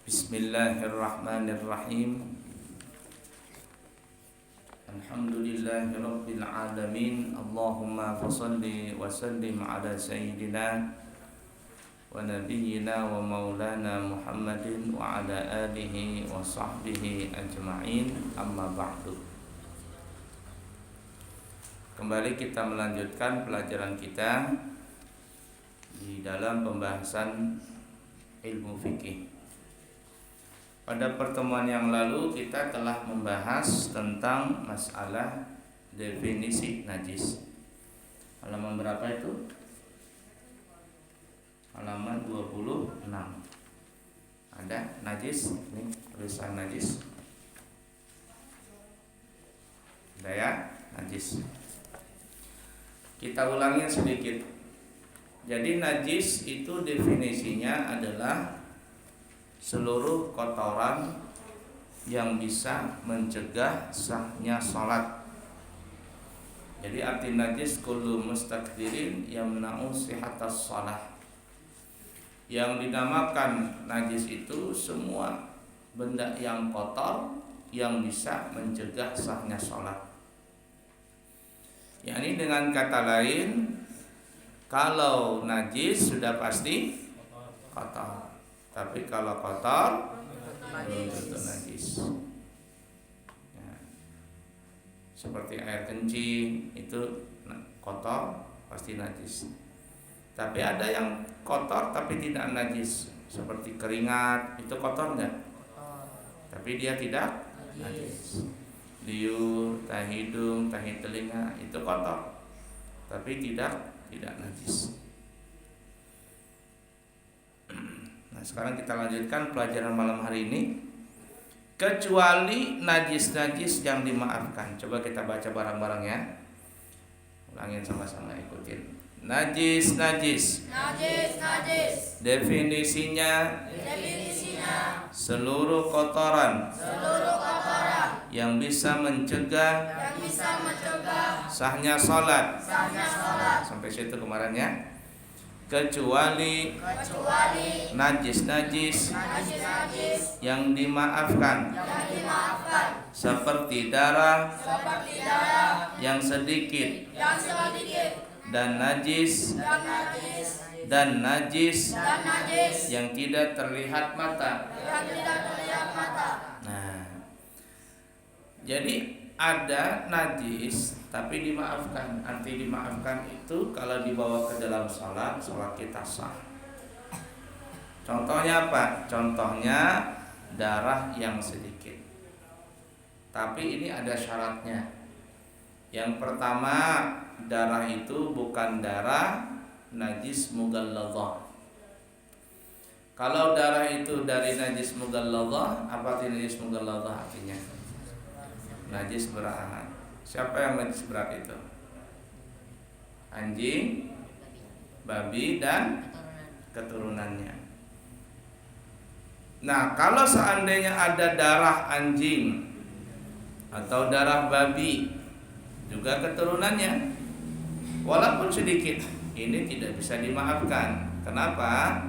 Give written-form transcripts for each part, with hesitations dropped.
Bismillahirrahmanirrahim. Alhamdulillahirabbil alamin. Allahumma fashalli wa sallim ala sayyidina wa nabiyyina wa maulana Muhammadin wa ala alihi wa sahbihi ajma'in. Amma ba'du. Kembali kita melanjutkan pelajaran kita di dalam pembahasan ilmu fikih. Pada pertemuan yang lalu kita telah membahas tentang masalah definisi najis. Halaman berapa itu? Halaman 26. Ada najis? Ini tulisan najis. Ada ya? Najis. Kita ulangin sedikit. Jadi najis itu definisinya adalah seluruh kotoran yang bisa mencegah sahnya sholat. Jadi arti najis kullu mustaqdirin yamna'u sihhatas shalah. Yang dinamakan najis itu semua benda yang kotor yang bisa mencegah sahnya sholat. Yani dengan kata lain, kalau najis sudah pasti kotor. Tapi kalau kotor belum tentu najis. Ya. Seperti air kencing itu kotor pasti najis. Tapi ada yang kotor tapi tidak najis, seperti keringat itu kotor enggak? Tapi dia tidak najis. Liur, tahi hidung, tahi telinga itu kotor, tapi tidak najis. Nah, sekarang kita lanjutkan pelajaran malam hari ini. Kecuali najis-najis yang dimaafkan. Coba kita baca bareng-bareng ya. Ulangin sama-sama, ikutin. Najis-najis. Najis-najis. Definisinya seluruh kotoran yang bisa mencegah sahnya sholat. Sampai situ kemarin ya. Kecuali najis-najis yang dimaafkan, seperti darah yang sedikit, dan najis yang tidak terlihat mata. Nah, jadi ada najis tapi dimaafkan. Arti dimaafkan itu kalau dibawa ke dalam sholat kita sah. Contohnya apa? Contohnya darah yang sedikit. Tapi ini ada syaratnya. Yang pertama, darah itu bukan darah najis mughalladhah. Kalau darah itu dari najis mughalladhah, apa arti najis mughalladhah artinya? Najis berat. Siapa yang najis berat itu? Anjing, babi, dan keturunannya. Nah, kalau seandainya ada darah anjing atau darah babi juga keturunannya, walaupun sedikit, ini tidak bisa dimaafkan. Kenapa?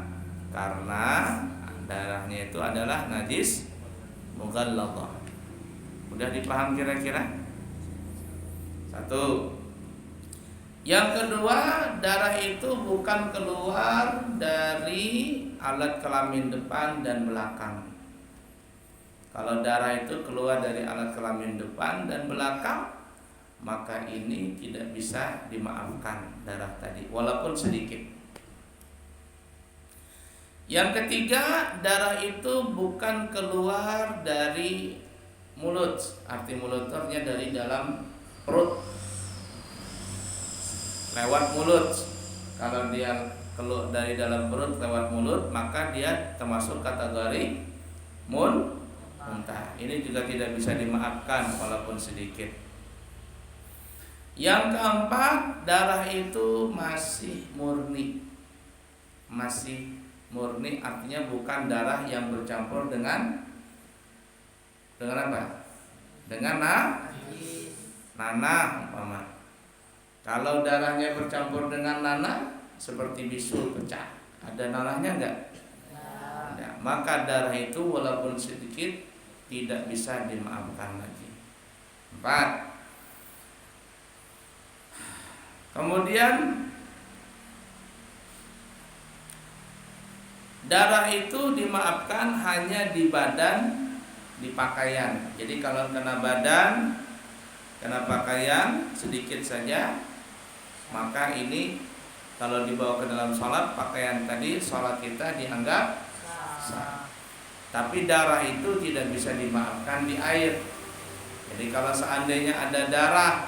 Karena darahnya itu adalah najis mughalladhah. Udah dipaham kira-kira? Satu. Yang kedua, darah itu bukan keluar dari alat kelamin depan dan belakang. Kalau darah itu keluar dari alat kelamin depan dan belakang, maka ini tidak bisa dimaafkan darah tadi, walaupun sedikit. Yang ketiga, darah itu bukan keluar dari mulut. Arti mulut artinya dari dalam perut, lewat mulut. Kalau dia keluar dari dalam perut lewat mulut, maka dia termasuk kategori muntah. Ini juga tidak bisa dimaafkan walaupun sedikit. Yang keempat, darah itu masih murni. Masih murni artinya bukan darah yang bercampur dengan apa? Dengan nanah umpama. Kalau darahnya bercampur dengan nanah seperti bisul pecah, ada nanahnya enggak? Enggak. maka darah itu walaupun sedikit tidak bisa dimaafkan lagi. 4. Kemudian darah itu dimaafkan hanya di badan, di pakaian. Jadi kalau kena badan, kena pakaian sedikit saja, maka ini kalau dibawa ke dalam sholat, pakaian tadi sholat kita dianggap sah. Tapi darah itu tidak bisa dimaafkan di air. Jadi kalau seandainya ada darah,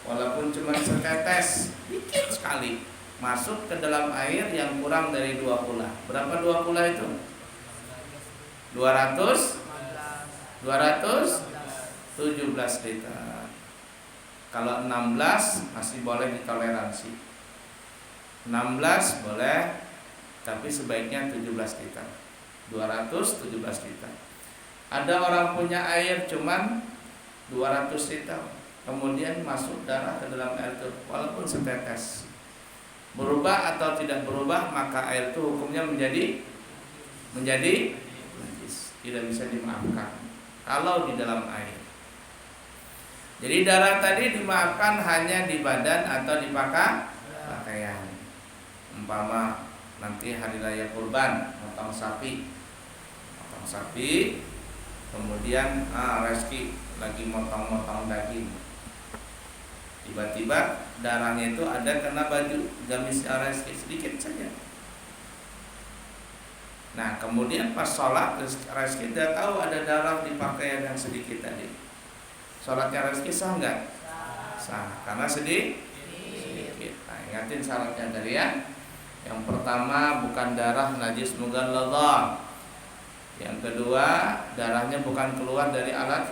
walaupun cuma setetes, dikit sekali, masuk ke dalam air yang kurang dari 2 kula. Berapa 2 kula itu? 217 liter. Kalau 16 masih boleh ditoleransi. 16 boleh, tapi sebaiknya 17 liter. 217 liter. Ada orang punya air cuman 200 liter, kemudian masuk darah ke dalam air itu walaupun setetes. Berubah atau tidak berubah, maka air itu hukumnya menjadi najis, tidak bisa dimaafkan kalau di dalam air. Jadi darah tadi dimaafkan hanya di badan atau di pakaian. Umpama nanti hari raya kurban, motong sapi, kemudian Reski lagi motong daging, tiba-tiba darahnya itu ada kena baju gamis Reski sedikit saja. Nah kemudian pas sholat Reski tidak tahu ada darah di pakaian yang sedikit tadi. Sholatnya Reski sah nggak? Sah, karena sedikit. Nah, ingatin syaratnya tadi ya. Yang pertama, bukan darah najis mughalladhah. Yang kedua, darahnya bukan keluar dari alat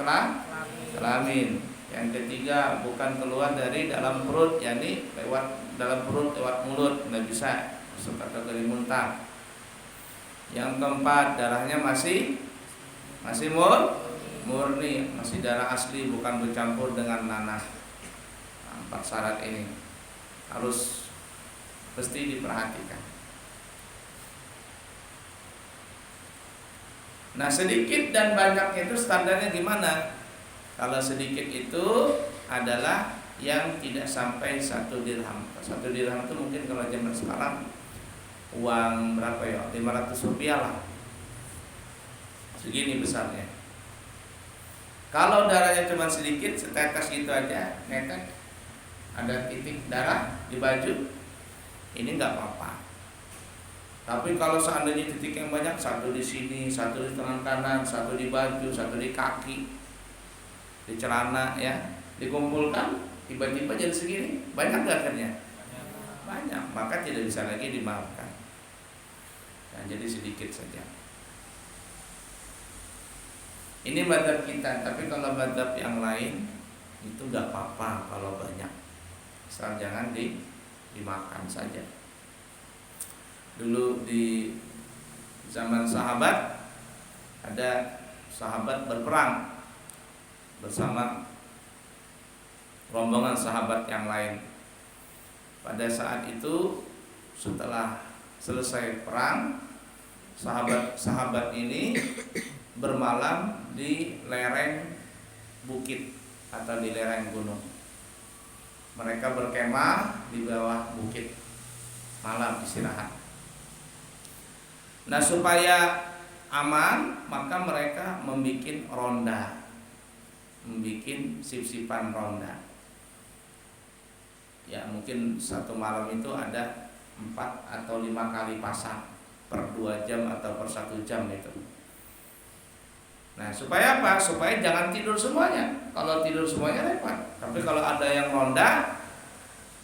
kelamin. Yang ketiga, bukan keluar dari dalam perut, yakni lewat dalam perut, lewat mulut, nggak bisa masuk kategori muntah. Yang keempat, darahnya masih murni, masih darah asli, bukan bercampur dengan nanah. Nah, 4 syarat ini harus mesti diperhatikan. Nah sedikit dan banyak itu standarnya gimana? Kalau sedikit itu adalah yang tidak sampai 1 dirham. 1 dirham itu mungkin kalau zaman sekarang uang berapa ya? 500 rupiah lah. Segini besarnya. Kalau darahnya cuma sedikit, setetes gitu aja, netek, ada titik darah di baju, ini nggak apa-apa. Tapi kalau seandainya titik yang banyak, 1 di sini, 1 di tangan kanan, 1 di baju, 1 di kaki, di celana ya, dikumpulkan, tiba-tiba jadi segini, banyak nggak akhirnya? Banyak, maka tidak bisa lagi dimaafkan. Nah, jadi sedikit saja. Ini mazhab kita, tapi kalau mazhab yang lain itu nggak apa-apa kalau banyak, asal jangan dimakan saja. Dulu di zaman sahabat ada sahabat berperang bersama rombongan sahabat yang lain. Pada saat itu setelah selesai perang, sahabat-sahabat ini bermalam di lereng bukit atau di lereng gunung. Mereka berkemah di bawah bukit, malam istirahat. Nah supaya aman, maka mereka membuat ronda, membuat sip-sipan ronda. Ya mungkin 1 malam itu ada 4 atau 5 kali pasang per 2 jam atau per 1 jam itu. Nah supaya apa? Supaya jangan tidur semuanya. Kalau tidur semuanya repot. Tapi kalau ada yang ronda,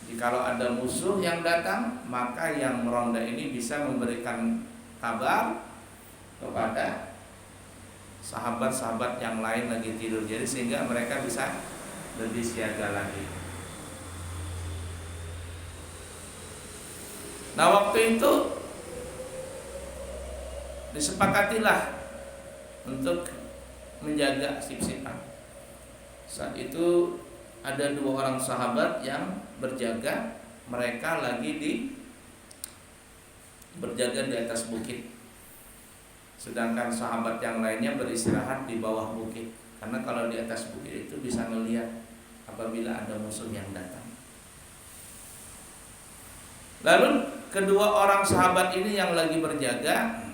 jikalau ada musuh yang datang, maka yang meronda ini bisa memberikan kabar kepada sahabat-sahabat yang lain lagi tidur. Jadi sehingga mereka bisa lebih siaga lagi. Nah waktu itu disepakatilah untuk menjaga sip-sipan. Saat itu ada 2 orang sahabat yang berjaga, mereka lagi berjaga di atas bukit. Sedangkan sahabat yang lainnya beristirahat di bawah bukit. Karena kalau di atas bukit itu bisa melihat apabila ada musuh yang datang. Lalu kedua orang sahabat ini yang lagi berjaga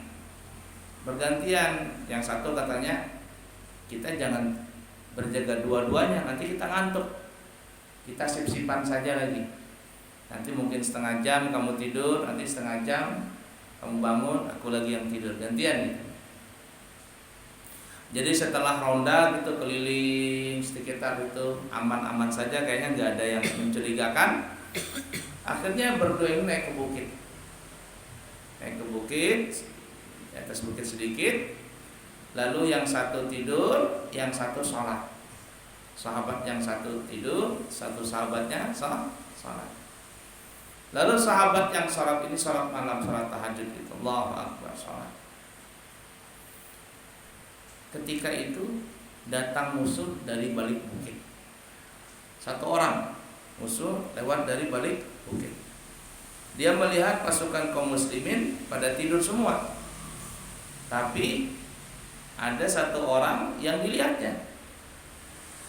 bergantian. Yang satu katanya, kita jangan berjaga dua-duanya, nanti kita ngantuk. Kita sip-sipan saja lagi. Nanti mungkin setengah jam kamu tidur, nanti setengah jam kamu bangun, aku lagi yang tidur, gantian gitu. Jadi setelah ronda gitu keliling sekitar itu aman-aman saja, kayaknya nggak ada yang mencurigakan. Akhirnya berdua ini naik ke bukit, di atas bukit sedikit. Lalu yang satu tidur, yang satu sholat. Sahabat yang satu tidur, satu sahabatnya sholat. Lalu sahabat yang sholat ini sholat malam, sholat tahajud itu, Allahu Akbar, sholat. Ketika itu datang musuh dari balik bukit. Satu orang musuh lewat dari balik bukit. Dia melihat pasukan kaum muslimin pada tidur semua, tapi ada satu orang yang dilihatnya.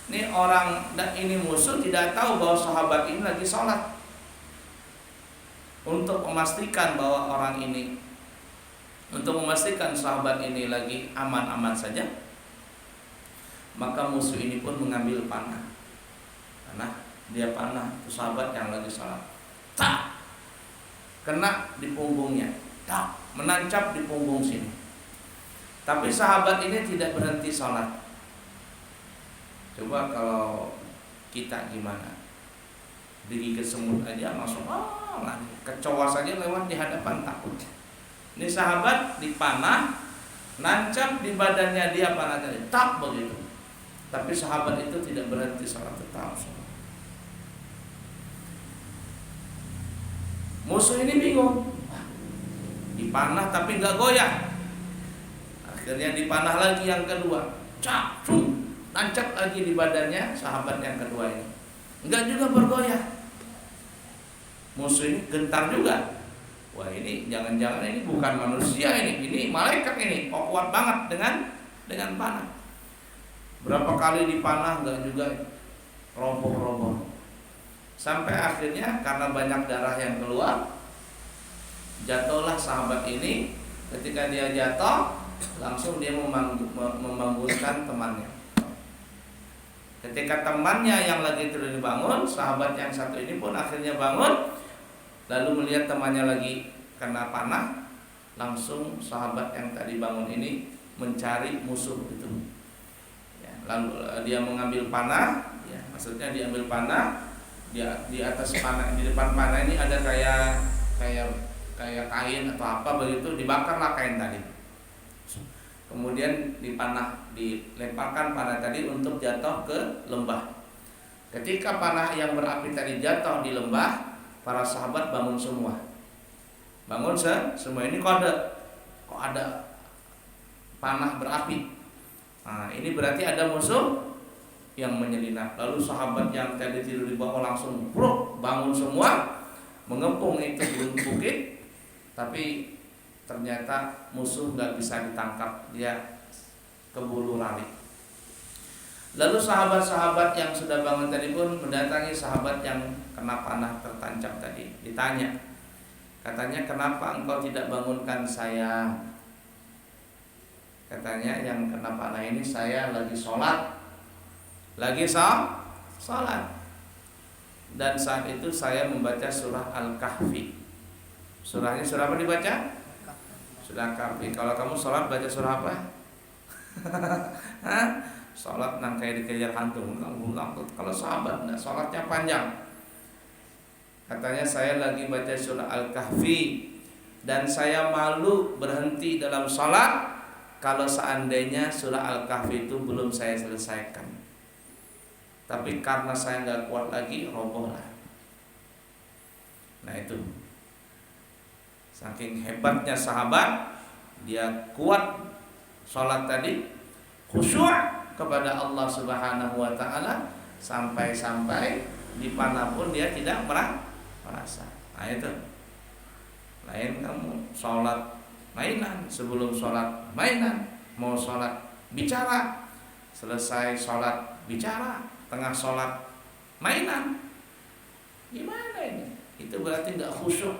Ini orang dan ini musuh tidak tahu bahwa sahabat ini lagi sholat. Untuk memastikan bahwa orang ini, untuk memastikan sahabat ini lagi aman-aman saja, maka musuh ini pun mengambil panah. Dia panah itu sahabat yang lagi sholat. Tak, kena di punggungnya. Tak, menancap di punggung sini. Tapi sahabat ini tidak berhenti sholat. Coba kalau kita gimana? Digigit semut aja langsung lari. Kecoa saja lewat di hadapan takut. Ini sahabat dipanah, nancap di badannya dia panah tadi, tak begitu. Tapi sahabat itu tidak berhenti sholat, tetap sholat. Musuh ini bingung, dipanah tapi nggak goyah. Akhirnya dipanah lagi yang kedua, nancap lagi di badannya sahabat yang kedua ini, nggak juga bergoyah. Musuh ini gentar juga. Wah, ini jangan-jangan ini bukan manusia, ini malaikat ini. Kok kuat banget dengan panah. Berapa kali dipanah nggak juga roboh-roboh. Sampai akhirnya karena banyak darah yang keluar, jatuhlah sahabat ini. Ketika dia jatuh, langsung dia membangunkan temannya. Ketika temannya yang lagi tidur dibangun, sahabat yang satu ini pun akhirnya bangun. Lalu melihat temannya lagi kena panah, langsung sahabat yang tadi bangun ini mencari musuh itu. Ya, lalu dia mengambil panah, ya, maksudnya diambil panah, dia di atas panah, di depan panah ini ada kayak kain atau apa begitu, dibakarlah kain tadi. Kemudian dilemparkan panah tadi untuk jatuh ke lembah. Ketika panah yang berapi tadi jatuh di lembah, para sahabat bangun semua. Semua ini kok ada panah berapi. Nah, ini berarti ada musuh yang menyelinap. Lalu sahabat yang tadi tidur di bawah langsung bangun semua, mengepung itu bukit. Tapi ternyata musuh nggak bisa ditangkap, dia keburu lari. Lalu sahabat-sahabat yang sudah bangun tadi pun mendatangi sahabat yang kena panah tertancap tadi. Ditanya, katanya, kenapa engkau tidak bangunkan saya? Katanya, yang kena panah ini saya lagi sholat. Sholat. Dan saat itu saya membaca surah Al-Kahfi. Surahnya surah apa dibaca? Surah Kahfi. Kalau kamu sholat baca surah apa? Sholat kayak dikejar hantu. Kalau sahabat enggak, sholatnya panjang. Katanya, saya lagi baca surah Al-Kahfi dan saya malu berhenti dalam sholat kalau seandainya surah Al-Kahfi itu belum saya selesaikan. Tapi karena saya nggak kuat lagi, robohlah. Nah itu, saking hebatnya sahabat, dia kuat sholat tadi, khusyuk kepada Allah Subhanahu wa taala, sampai dipanah pun dia tidak merasa. Nah itu. Lain kamu sholat mainan, sebelum sholat mainan, mau sholat bicara, selesai sholat bicara, tengah sholat mainan. Gimana ini? Itu berarti tidak khusyuk.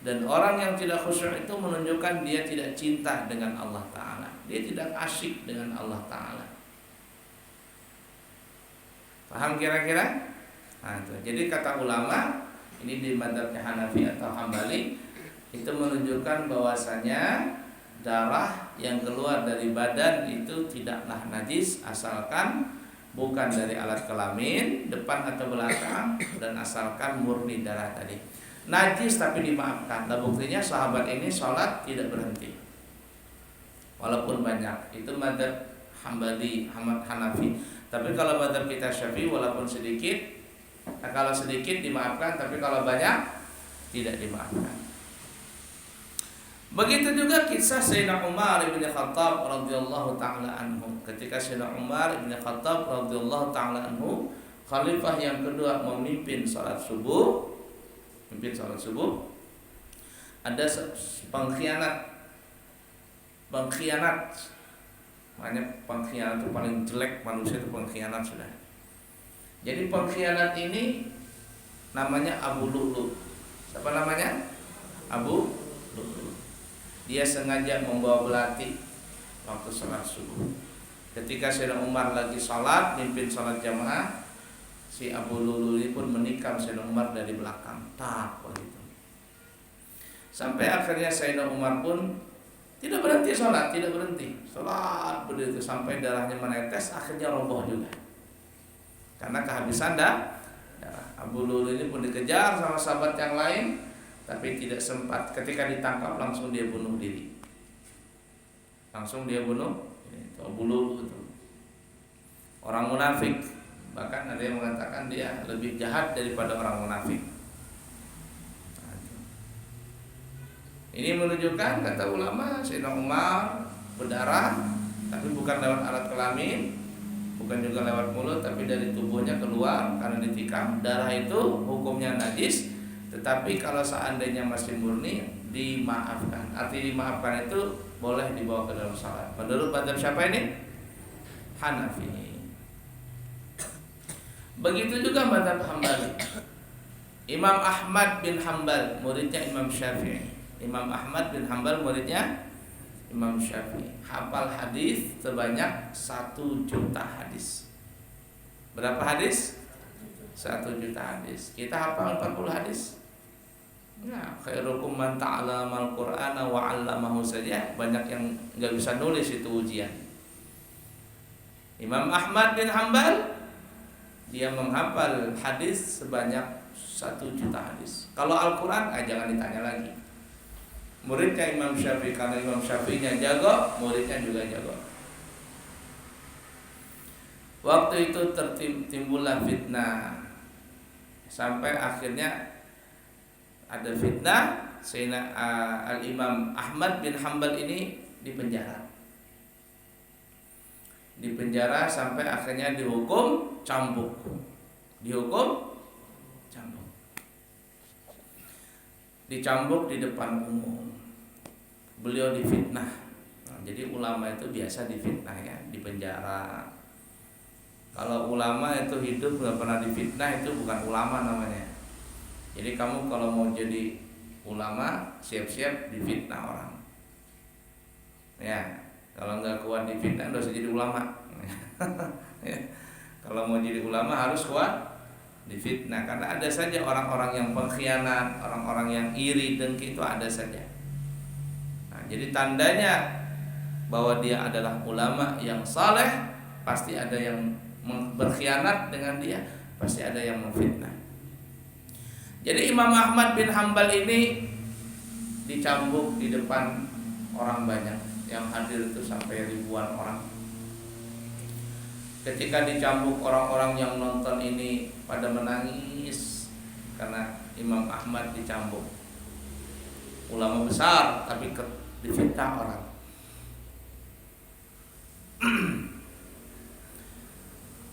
Dan orang yang tidak khusyuk itu menunjukkan dia tidak cinta dengan Allah Ta'ala, dia tidak asyik dengan Allah Ta'ala. Paham kira-kira? Nah, itu. Jadi kata ulama ini di mazhabnya Hanafi atau Hambali itu menunjukkan bahwasanya darah yang keluar dari badan itu tidaklah najis asalkan bukan dari alat kelamin depan atau belakang dan asalkan murni darah tadi. Najis tapi dimaafkan. Nah, buktinya sahabat ini sholat tidak berhenti walaupun banyak. Itu mazhab Hambali, Hanafi. Tapi kalau mazhab kita Syafi'i walaupun sedikit, nah kalau sedikit dimaafkan, tapi kalau banyak tidak dimaafkan. Begitu juga kisah Sayyidina Umar bin Khattab radhiyallahu taala anhu. Ketika Sayyidina Umar bin Khattab radhiyallahu taala anhu khalifah yang kedua memimpin salat subuh, ada pengkhianat. Makanya pengkhianat itu paling jelek manusia, itu pengkhianat sudah. Jadi pengkhianat ini namanya Abu Lu'lu'. Siapa namanya? Abu Lu'lu'. Dia sengaja membawa belati waktu sholat subuh. Ketika Sayyidina Umar lagi sholat, mimpin sholat jamaah, si Abu Lu'lu' ini pun menikam Sayyidina Umar dari belakang. Tak begitu. Sampai akhirnya Sayyidina Umar pun tidak berhenti sholat, begitu sampai darahnya menetes, akhirnya roboh juga karena kehabisan darah. Abu Lu'lu' ini pun dikejar sama sahabat yang lain, tapi tidak sempat. Ketika ditangkap langsung dia bunuh diri. Itu Abu Lu'lu' itu orang munafik. Bahkan ada yang mengatakan dia lebih jahat daripada orang munafik. Ini menunjukkan, kata ulama, Sayyidina Umar berdarah, tapi bukan lewat alat kelamin, bukan juga lewat mulut, tapi dari tubuhnya keluar karena ditikam. Darah itu hukumnya najis, tetapi kalau seandainya masih murni dimaafkan. Arti dimaafkan itu boleh dibawa ke dalam salat. Menurut mazhab siapa ini? Hanafi. Begitu juga mazhab Hambali. Imam Ahmad bin Hanbal muridnya Imam Syafi'i. Imam Ahmad bin Hanbal muridnya Imam Syafi'i. Hafal hadis sebanyak 1 juta hadis. Berapa hadis? 1 juta hadis. Kita hafal 40 hadis. Nah, khairukum man ta'allama al-Qur'ana wa 'allamahu saja. Banyak yang enggak bisa nulis itu ujian. Imam Ahmad bin Hanbal dia menghafal hadis sebanyak 1 juta hadis. Kalau Al-Qur'an jangan ditanya lagi. Muridnya Imam Syafi'i, karena Imam Syafi'inya jago, muridnya juga jago. Waktu itu timbullah fitnah, sampai akhirnya ada fitnah. Sayyidina Al-Imam Ahmad bin Hanbal ini dipenjara sampai akhirnya dihukum cambuk. Dicambuk di depan umum. Beliau difitnah. Nah, jadi ulama itu biasa difitnah ya, dipenjara. Kalau ulama itu hidup nggak pernah difitnah, itu bukan ulama namanya. Jadi kamu kalau mau jadi ulama, siap-siap difitnah orang. Ya, kalau nggak kuat difitnah, nggak usah jadi ulama. Ya. Kalau mau jadi ulama harus kuat difitnah, karena ada saja orang-orang yang pengkhianat, orang-orang yang iri, dengki, itu ada saja. Nah, jadi tandanya bahwa dia adalah ulama yang saleh, pasti ada yang berkhianat dengan dia, pasti ada yang memfitnah. Jadi Imam Ahmad bin Hanbal ini dicambuk di depan orang banyak, yang hadir itu sampai ribuan orang. Ketika dicambuk, orang-orang yang nonton ini pada menangis karena Imam Ahmad dicambuk. Ulama besar tapi difitnah orang.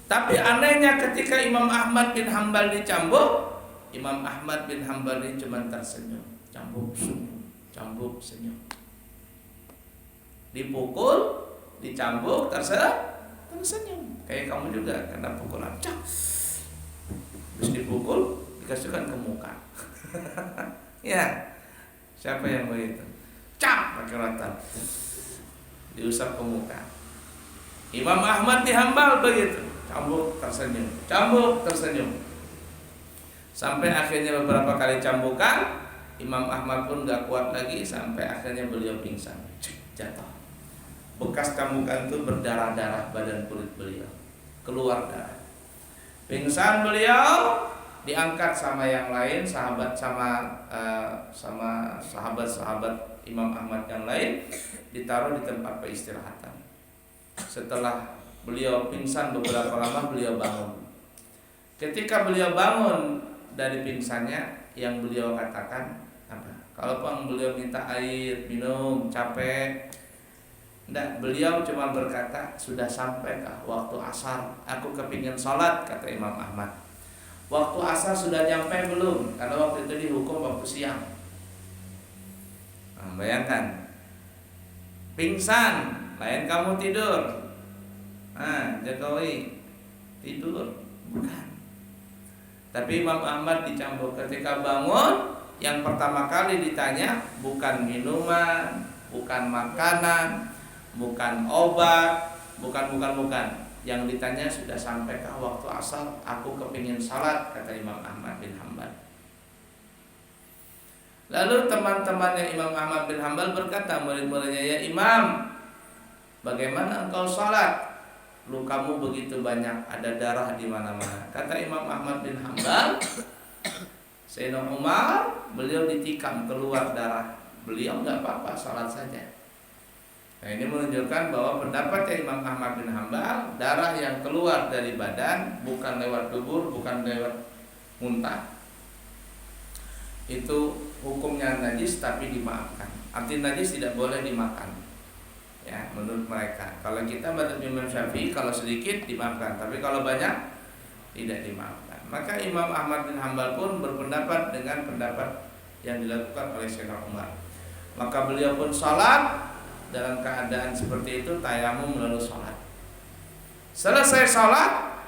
Tapi anehnya ketika Imam Ahmad bin Hanbal dicambuk, Imam Ahmad bin Hanbal ini cuma tersenyum, cambuk senyum. dipukul, dicambuk, tersenyum. Kayak kamu juga kena pukulan, cak, terus dipukul, dikasihkan ke muka. Ya, siapa yang begitu? Cak, pakai rotan, diusap ke muka. Imam Ahmad di Hambal begitu, cambuk tersenyum, cambuk tersenyum. Sampai akhirnya beberapa kali cambukan, Imam Ahmad pun gak kuat lagi, sampai akhirnya beliau pingsan, jatuh. Bekas cambukan itu berdarah-darah badan kulit beliau, keluar darah. Pingsan beliau, diangkat sama yang lain, sahabat sama sahabat-sahabat Imam Ahmad yang lain, ditaruh di tempat peristirahatan. Setelah beliau pingsan beberapa lama, beliau bangun. Ketika beliau bangun dari pingsannya, yang beliau katakan apa? Kalau beliau minta air, minum, capek, enggak, beliau cuma berkata, sudah sampaikah waktu asar? Aku kepingin sholat, kata Imam Ahmad. Waktu asar sudah nyampe belum? Karena waktu itu dihukum waktu siang. Nah, bayangkan, pingsan, lain kamu tidur. Nah, Jokowi tidur, bukan. Tapi Imam Ahmad dicambuk. Ketika bangun, yang pertama kali ditanya bukan minuman, bukan makanan, bukan obat, bukan. Yang ditanya, sudah sampaikah waktu asar? Aku kepingin salat, kata Imam Ahmad bin Hambal. Lalu teman-temannya Imam Ahmad bin Hambal berkata, murid-muridnya, ya Imam, bagaimana engkau salat? Lukamu begitu banyak, ada darah di mana-mana. Kata Imam Ahmad bin Hambal, Sayyidina Umar, beliau ditikam keluar darah, beliau enggak apa-apa, salat saja. Nah, ini menunjukkan bahwa pendapat Imam Ahmad bin Hambal, darah yang keluar dari badan bukan lewat dubur, bukan lewat muntah, itu hukumnya najis tapi dimaafkan. Arti najis tidak boleh dimakan. Ya, menurut mereka. Kalau kita mazhab Imam Syafi'i, kalau sedikit dimaafkan, tapi kalau banyak tidak dimaafkan. Maka Imam Ahmad bin Hambal pun berpendapat dengan pendapat yang dilakukan oleh Sayyidina Umar. Maka beliau pun salat dalam keadaan seperti itu, tayamum lalu salat. Selesai salat,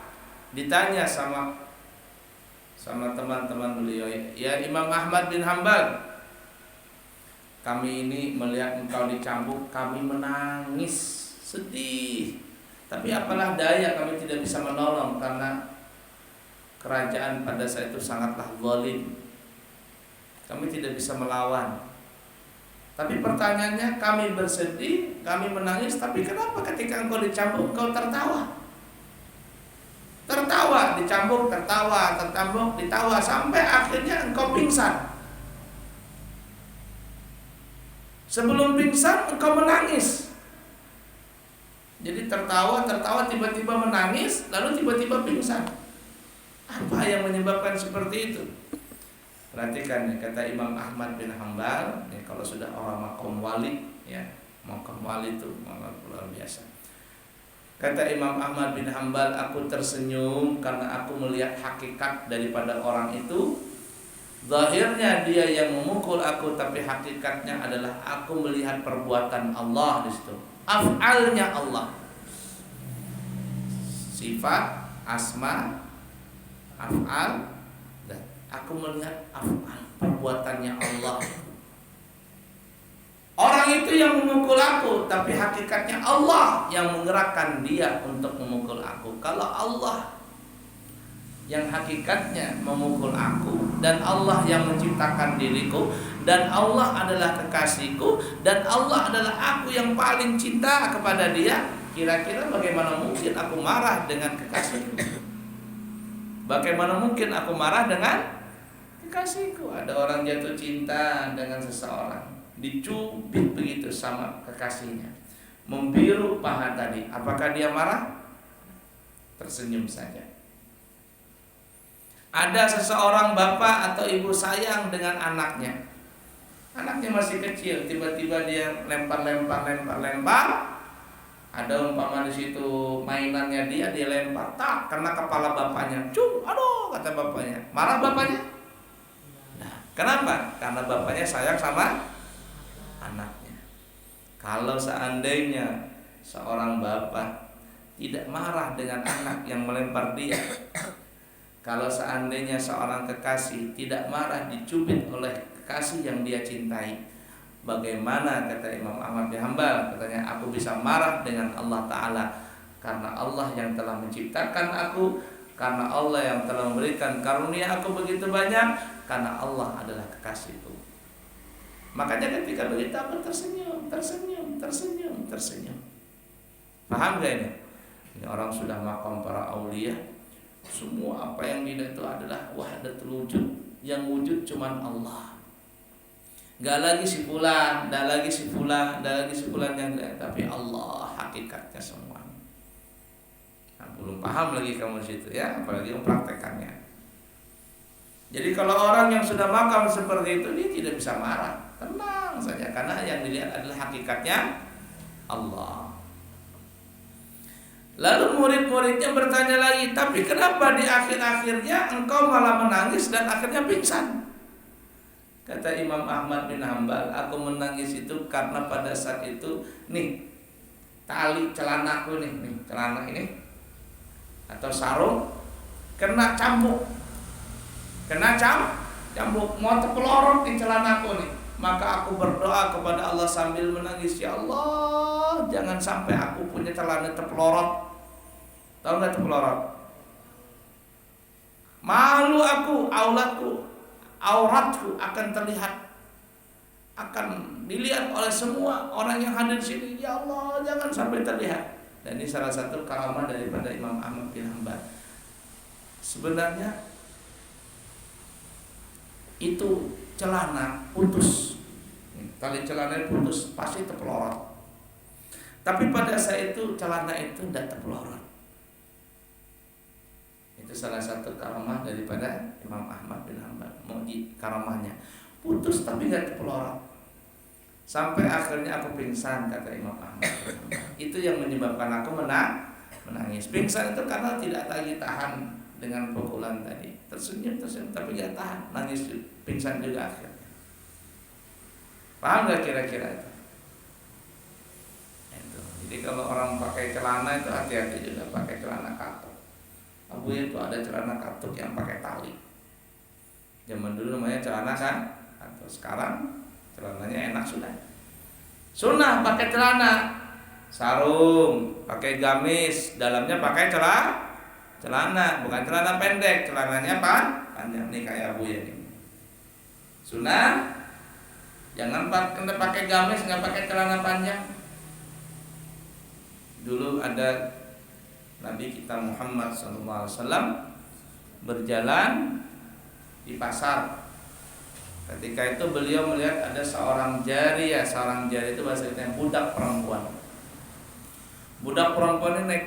ditanya sama teman-teman beliau, ya Imam Ahmad bin Hambal, kami ini melihat engkau dicambuk, kami menangis, sedih. Tapi apalah daya, kami tidak bisa menolong karena kerajaan pada saat itu sangatlah zalim. Kami tidak bisa melawan. Tapi pertanyaannya, kami bersedih, kami menangis, tapi kenapa ketika engkau dicambuk engkau tertawa? Tertawa, dicambuk, tertawa, tercambuk, ditawa, sampai akhirnya engkau pingsan. Sebelum pingsan engkau menangis. Jadi tertawa, tiba-tiba menangis, lalu tiba-tiba pingsan. Apa yang menyebabkan seperti itu? Perhatikan ya, kata Imam Ahmad bin Hambal, ya, kalau sudah orang maqam wali, ya, maqam wali itu luar biasa. Kata Imam Ahmad bin Hambal, aku tersenyum karena aku melihat hakikat daripada orang itu. Zahirnya dia yang memukul aku, tapi hakikatnya adalah aku melihat perbuatan Allah di situ. Af'alnya Allah. Sifat, asma, af'al, dan aku melihat af'al, perbuatannya Allah. Orang itu yang memukul aku, tapi hakikatnya Allah yang menggerakkan dia untuk memukul aku. Kalau Allah yang hakikatnya memukul aku, dan Allah yang menciptakan diriku, dan Allah adalah kekasihku, dan Allah adalah aku yang paling cinta kepada dia, kira-kira bagaimana mungkin aku marah dengan kekasihku? Bagaimana mungkin aku marah dengan kekasihku? Ada orang jatuh cinta dengan seseorang, dicubit begitu sama kekasihnya, membiru paha tadi, apakah dia marah? Tersenyum saja. Ada seseorang bapak atau ibu sayang dengan anaknya, anaknya masih kecil, tiba-tiba dia lempar. Ada umpama di situ mainannya dia lempar, tak kena kepala bapaknya, aduh, kata bapaknya. Marah bapaknya? Nah, kenapa? Karena bapaknya sayang sama anaknya. Kalau seandainya seorang bapak tidak marah dengan anak yang melempar dia, kalau seandainya seorang kekasih tidak marah dicubit oleh kekasih yang dia cintai, bagaimana, kata Imam Ahmad bin Hanbal, katanya, aku bisa marah dengan Allah Ta'ala, karena Allah yang telah menciptakan aku, karena Allah yang telah memberikan karunia aku begitu banyak, karena Allah adalah kekasihku. Makanya ketika begitu aku tersenyum. Paham gak ini? Ini orang sudah makam para aulia. Semua apa yang dilihat itu adalah wahdatul wujud, yang wujud cuman Allah. Gak lagi si fulan, gak lagi si fulan yang lihat, tapi Allah hakikatnya semua. Nah, belum paham lagi kamu situ ya, apalagi mempraktekannya. Jadi kalau orang yang sudah makam seperti itu, dia tidak bisa marah, tenang saja, karena yang dilihat adalah hakikatnya Allah. Lalu murid-muridnya bertanya lagi, tapi kenapa di akhir-akhirnya engkau malah menangis dan akhirnya pingsan? Kata Imam Ahmad bin Hanbal, aku menangis itu karena pada saat itu, nih, tali celanaku nih celana ini atau sarung kena cambuk, mau terpelorot di celanaku nih. Maka aku berdoa kepada Allah sambil menangis, ya Allah, jangan sampai aku punya celana terpelorot. Tahu nggak terpelorot? Malu aku, auratku akan terlihat, akan dilihat oleh semua orang yang hadir di sini. Ya Allah, jangan sampai terlihat. Dan ini salah satu karamah daripada Imam Ahmad bin Hanbal. Sebenarnya itu celana putus, tali celana putus, pasti terpelorot. Tapi pada saat itu celana itu tidak terpelorot. Itu salah satu karamah daripada Imam Ahmad bin Hanbal. Muji karamahnya, putus tapi tidak terpelorot. Sampai akhirnya aku pingsan, kata Imam Ahmad bin Hanbal. Itu yang menyebabkan aku menangis. Pingsan itu karena tidak lagi tahan dengan pukulan tadi. Tersenyum tapi tidak tahan, nangis, pingsan juga akhirnya. Paham gak kira-kira itu? Jadi kalau orang pakai celana itu hati-hati juga, pakai celana katuk. Abu itu ada celana katuk yang pakai tali. Zaman dulu namanya celana kan, atau sekarang celananya enak sudah. Sunnah pakai celana sarung, pakai gamis, dalamnya pakai celana, bukan celana pendek, celananya panjang nih kayak Abu ya nih. Sunnah, jangan pakai gamis, nggak pakai celana panjang. Dulu ada Nabi kita Muhammad SAW berjalan di pasar. Ketika itu beliau melihat ada seorang jariyah itu bahasa kita budak perempuan. Budak perempuan ini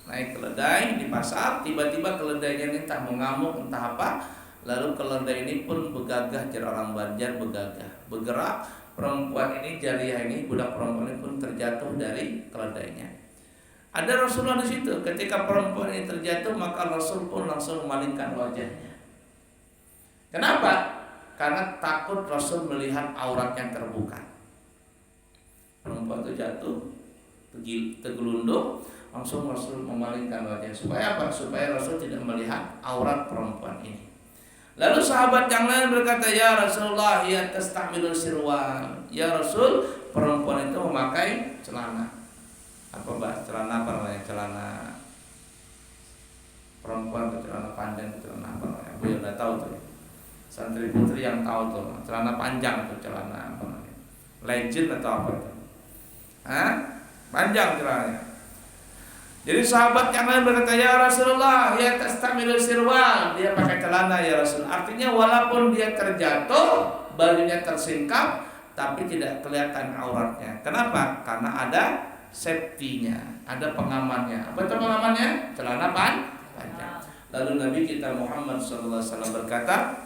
naik keledai di pasar. Tiba-tiba keledainya ini entah mengamuk entah apa. Lalu keledai ini pun begagah, jadi orang Banjar bergerak. Perempuan ini, jariyah ini, budak perempuan ini pun terjatuh dari keledainya. Ada Rasulullah di situ. Ketika perempuan ini terjatuh, maka Rasul pun langsung memalingkan wajahnya. Kenapa? Karena takut Rasul melihat aurat yang terbuka. Perempuan itu jatuh, tergelundung, langsung Rasul memalingkan wajahnya. Supaya apa? Supaya Rasul tidak melihat aurat perempuan ini. Lalu sahabat yang lain berkata, ya Rasulullah, ya tastamilul sirwan. Ya Rasul, perempuan itu memakai celana. Apa mbak? Celana apa namanya? Celana perempuan atau celana panjang, celana apa namanya? Bu ya udah tahu tuh. Santri putri yang tahu tuh, celana panjang tuh, celana apa namanya? Legend atau apa itu? Hah? Panjang celananya. Jadi sahabat yang lain berkata, ya Rasulullah, ya tastamilul sirwal. Dia pakai celana ya Rasul. Artinya walaupun dia terjatuh, bajunya tersingkap, tapi tidak kelihatan auratnya. Kenapa? Karena ada safety-nya, ada pengamannya. Apa itu pengamannya? Celana panjang. Lalu Nabi kita Muhammad SAW berkata,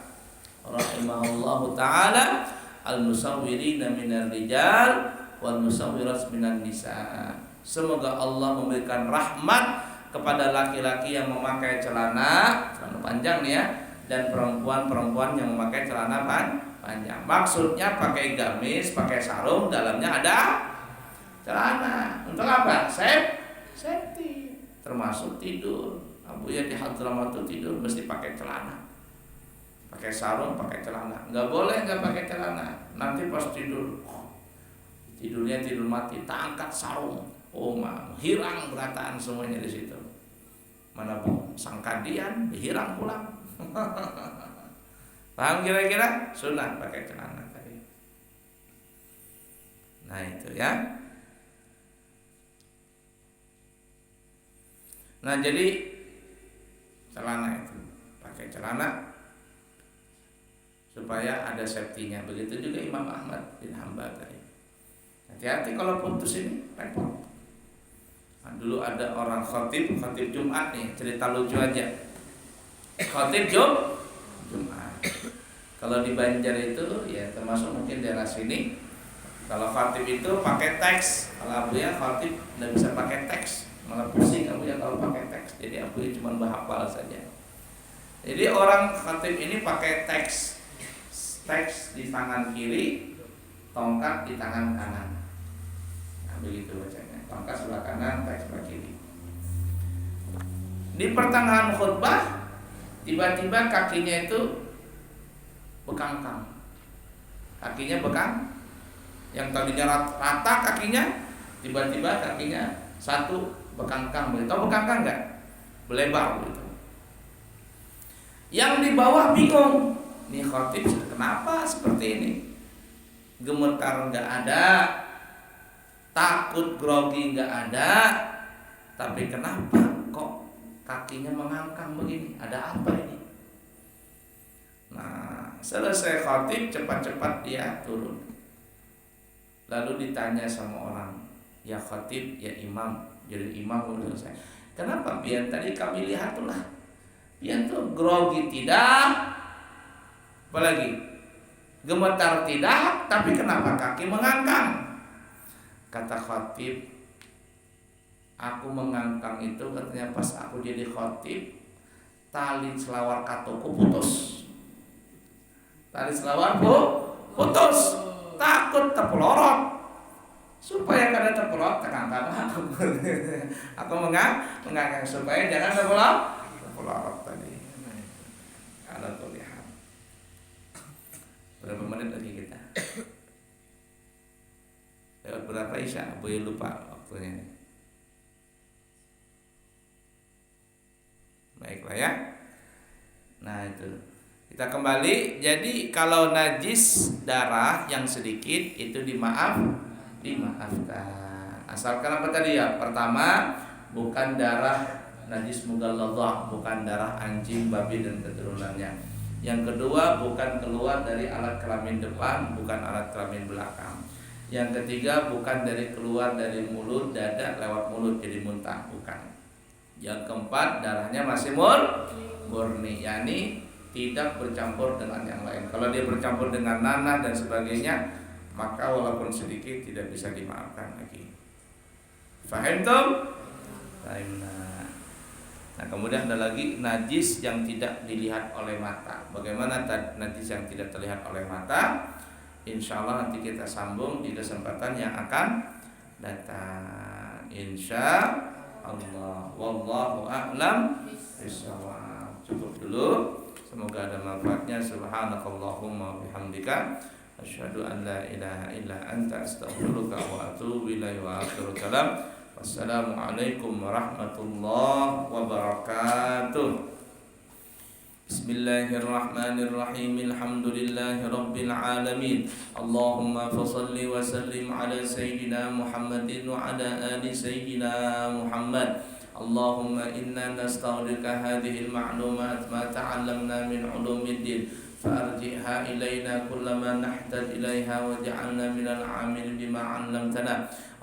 rahimahullahu ta'ala, al-musawwirina minar rijal wal musawwirat minan nisa. Semoga Allah memberikan rahmat kepada laki-laki yang memakai celana panjang nih ya, dan perempuan-perempuan yang memakai celana panjang. Maksudnya pakai gamis, pakai sarung, dalamnya ada celana. Untuk apa? Safety. Termasuk tidur. Abuya di Hadramaut tidur mesti pakai celana. Pakai sarung, pakai celana. Enggak boleh enggak pakai celana. Nanti pas tidur, tidurnya tidur mati, tak angkat sarung. Oh, hilang berataan semuanya di situ. Mana sang kadian hilang pulang. Paham kira-kira? Sunnah pakai celana tadi. Nah itu ya. Nah jadi celana itu pakai celana supaya ada safety-nya. Begitu juga Imam Ahmad bin Hanbal tadi. Hati-hati kalau putus ini repot. Nah, dulu ada orang khatib Jumat nih, cerita lucu aja. Khatib Jumat. Kalau di Banjar itu ya termasuk mungkin daerah sini. Kalau khatib itu pakai teks. Kalau abuya khatib tidak bisa pakai teks, malah pusing abuya kalau pakai teks. Jadi abuya cuma berhafal saja. Jadi orang khatib ini pakai teks di tangan kiri, tongkat di tangan kanan. Nah, begitu bacanya. Tongkat sebelah kanan, teks sebelah kiri. Di pertengahan khutbah, tiba-tiba kakinya itu bekangkang. Kakinya bekang. Yang tadinya rata kakinya, tiba-tiba kakinya satu bekangkang. Tahu bekangkang enggak? Belebar gitu. Yang di bawah bingung. Nih khatib kenapa seperti ini? Gemetar enggak ada, takut grogi enggak ada, tapi kenapa kok kakinya mengangkang begini? Ada apa ini? Nah, selesai khatib cepat-cepat dia turun. Lalu ditanya sama orang, ya khatib, ya imam, jadi imam belum selesai. Kenapa pian tadi kami lihat tuh lah, pian tuh grogi tidak, apalagi gemetar tidak, tapi kenapa kaki mengangkang? Kata khatib, aku mengangkang itu katanya pas aku jadi khatib, tali selawar katoku putus. Tali selawar putus, takut terpelorot. Supaya kada terpelorot tekangkang aku mengangkang supaya jangan terpelorot tadi. Ada terlihat. Berapa menit lagi kita? Lewat berapa isya? Boleh lupa waktunya. Baiklah ya. Nah itu. Kita kembali. Jadi kalau najis darah yang sedikit itu dimaafkan. Asalkan apa tadi ya? Pertama, bukan darah najis mughalladhah, bukan darah anjing, babi dan keturunannya. Yang kedua, bukan keluar dari alat kelamin depan, bukan alat kelamin belakang. Yang ketiga, bukan keluar dari mulut, dada lewat mulut jadi muntah, bukan. Yang keempat, darahnya masih murni, yakni tidak bercampur dengan yang lain. Kalau dia bercampur dengan nanah dan sebagainya, maka walaupun sedikit tidak bisa dimaafkan lagi. Faham tuh? Nah kemudian ada lagi najis yang tidak dilihat oleh mata. Bagaimana najis yang tidak terlihat oleh mata? Insya Allah nanti kita sambung di kesempatan yang akan datang. Insya Allah. Wallahu a'lam bishawab. Cukup dulu. Semoga ada manfaatnya. Subhanakallahumma bihamdika asyhadu an la ilaha illa anta astaghfiruka wa atubu ilaika wa akhiru kalam. Wassalamualaikum warahmatullahi wabarakatuh. Bismillahirrahmanirrahim. Alhamdulillahi rabbil alamin. Allahumma fashalli wa sallim ala sayyidina Muhammadin wa ala ali sayyidina Muhammad. Allahumma inna nasta'udika hadhihi al-ma'lumat ma ta'allamna min ulumiddin فأرجعها إلينا كلما نحتاج إليها واجعلنا من العامل بما علمتنا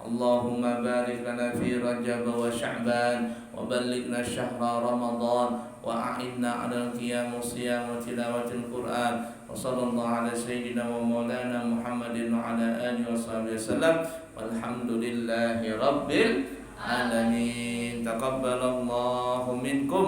اللهم بارك لنا في رجب وشعبان وبلغنا شهر رمضان وأعنا على القيام والصيام وتلاوة القرآن وصلى الله على سيدنا ومولانا محمد وعلى آله وصحبه وسلم والحمد لله رب العالمين تقبل الله منكم